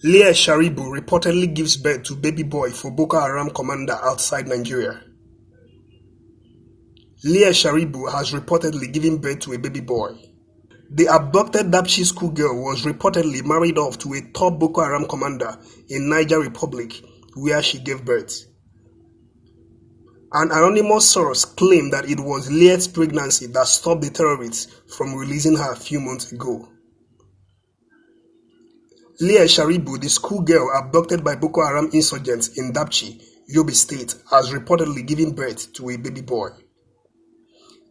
Leah Sharibu reportedly gives birth to baby boy for Boko Haram commander outside Nigeria. Leah Sharibu has reportedly given birth to a baby boy. The abducted Dapchi schoolgirl was reportedly married off to a top Boko Haram commander in Niger Republic, where she gave birth. An anonymous source claimed that it was Leah's pregnancy that stopped the terrorists from releasing her a few months ago. Leah Sharibu, the schoolgirl abducted by Boko Haram insurgents in Dapchi, Yobe State, has reportedly given birth to a baby boy.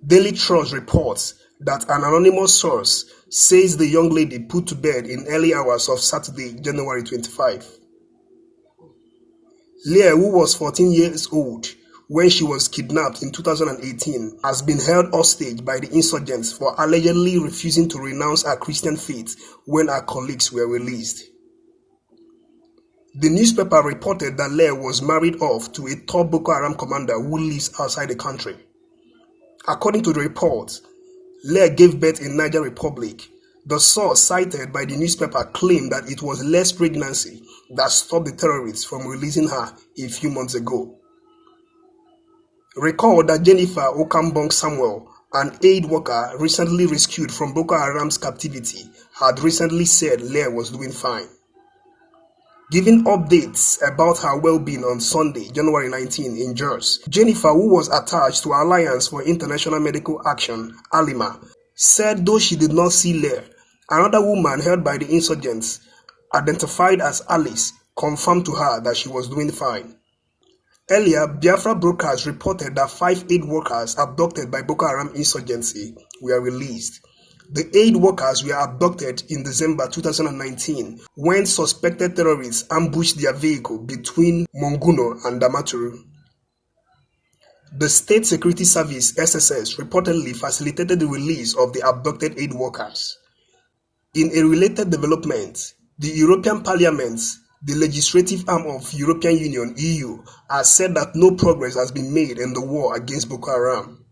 Daily Trust reports that an anonymous source says the young lady put to bed in early hours of Saturday, January 25. Leah, who was 14 years old when she was kidnapped in 2018, has been held hostage by the insurgents for allegedly refusing to renounce her Christian faith when her colleagues were released. The newspaper reported that Leah was married off to a top Boko Haram commander who lives outside the country. According to the report, Leah gave birth in Niger Republic. The source cited by the newspaper claimed that it was Leah's pregnancy that stopped the terrorists from releasing her a few months ago. Recall that Jennifer Okambong Samuel, an aid worker recently rescued from Boko Haram's captivity, had recently said Leah was doing fine. Giving updates about her well-being on Sunday, January 19 in Jos, Jennifer, who was attached to Alliance for International Medical Action, ALIMA, said though she did not see Leah, another woman held by the insurgents, identified as Alice, confirmed to her that she was doing fine. Earlier, Biafra brokers reported that 5 aid workers abducted by Boko Haram insurgency were released. The aid workers were abducted in December 2019 when suspected terrorists ambushed their vehicle between Monguno and Damaturu. The State Security Service (SSS) reportedly facilitated the release of the abducted aid workers. In a related development, the European Parliament, the legislative arm of European Union (EU), has said that no progress has been made in the war against Boko Haram.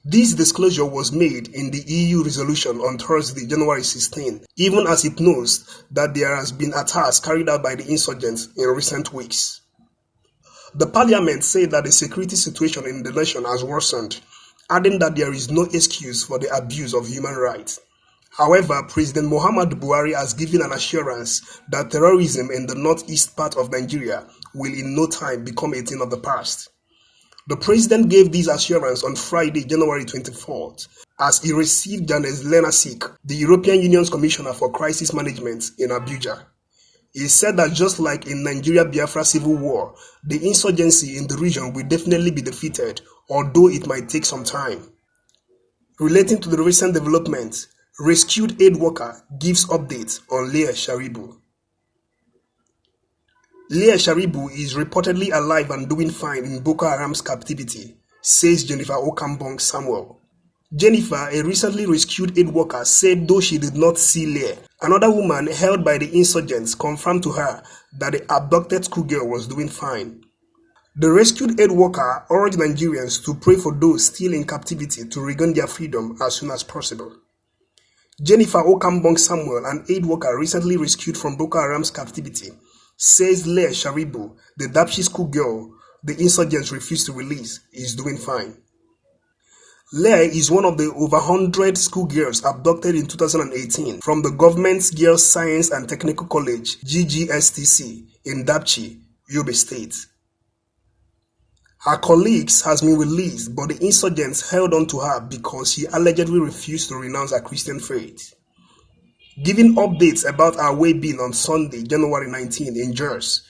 This disclosure was made in the EU resolution on Thursday, January 16, even as it knows that there has been attacks carried out by the insurgents in recent weeks. The parliament said that the security situation in the nation has worsened, adding that there is no excuse for the abuse of human rights. However, President Muhammadu Buhari has given an assurance that terrorism in the northeast part of Nigeria will in no time become a thing of the past. The president gave this assurance on Friday, January 24th, as he received Janes Lenasik, the European Union's Commissioner for Crisis Management, in Abuja. He said that just like in Nigeria-Biafra civil war, the insurgency in the region will definitely be defeated, although it might take some time. Relating to the recent developments, rescued aid worker gives updates on Leah Sharibu. Leah Sharibu is reportedly alive and doing fine in Boko Haram's captivity, says Jennifer Okambong Samuel. Jennifer, a recently rescued aid worker, said though she did not see Leah, another woman held by the insurgents confirmed to her that the abducted schoolgirl was doing fine. The rescued aid worker urged Nigerians to pray for those still in captivity to regain their freedom as soon as possible. Jennifer Okambong Samuel, an aid worker recently rescued from Boko Haram's captivity, says Leah Sharibu, the Dapchi schoolgirl the insurgents refused to release, is doing fine. Leah is one of the over 100 schoolgirls abducted in 2018 from the government's Girls Science and Technical College (GGSTC) in Dapchi, Yobe State. Her colleagues has been released, but the insurgents held on to her because she allegedly refused to renounce her Christian faith. Giving updates about her well-being on Sunday, January 19 in Jos,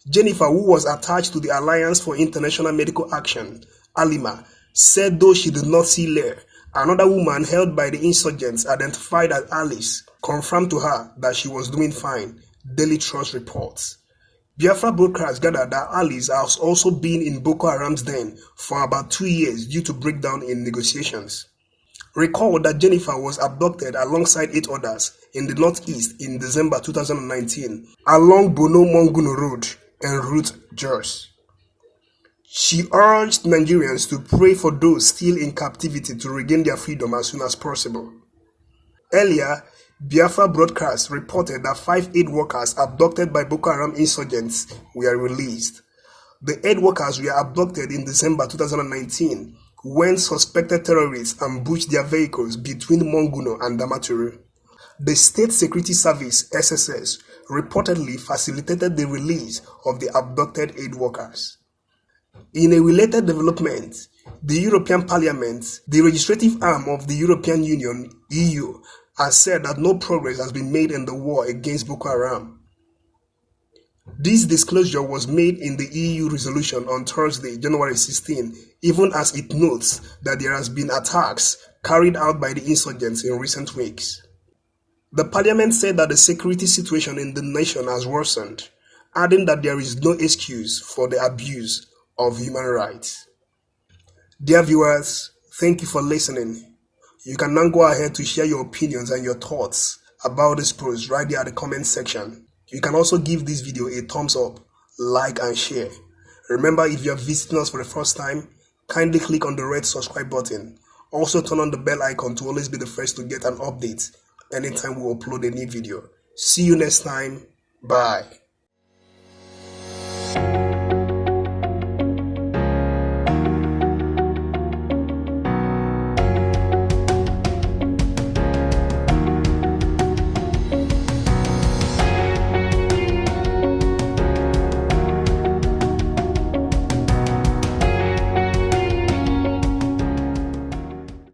Jennifer, who was attached to the Alliance for International Medical Action, ALIMA, said though she did not see Leah, Another woman held by the insurgents, identified as Alice, confirmed to her that she was doing fine, Daily Trust reports. Biafra broadcast gathered that Alice has also been in Boko Haram's den for about 2 years due to breakdown in negotiations. Recall that Jennifer was abducted alongside 8 others in the northeast in December 2019 along Bono-Monguno Road en route Jos. She urged Nigerians to pray for those still in captivity to regain their freedom as soon as possible. Earlier, Biafra broadcast reported that 5 aid workers abducted by Boko Haram insurgents were released. The aid workers were abducted in December 2019 when suspected terrorists ambushed their vehicles between Monguno and Damaturu. The State Security Service (SSS) reportedly facilitated the release of the abducted aid workers. In a related development, the European Parliament, the legislative arm of the European Union (EU), has said that no progress has been made in the war against Boko Haram. This disclosure was made in the EU resolution on Thursday, January 16, even as it notes that there has been attacks carried out by the insurgents in recent weeks. The Parliament said that the security situation in the nation has worsened, adding that there is no excuse for the abuse of human rights. Dear viewers, thank you for listening. You can now go ahead to share your opinions and your thoughts about this post right there at the comment section. You can also give this video a thumbs up, like and share. Remember, if you are visiting us for the first time, kindly click on the red subscribe button. Also turn on the bell icon to always be the first to get an update anytime we upload a new video. See you next time. Bye.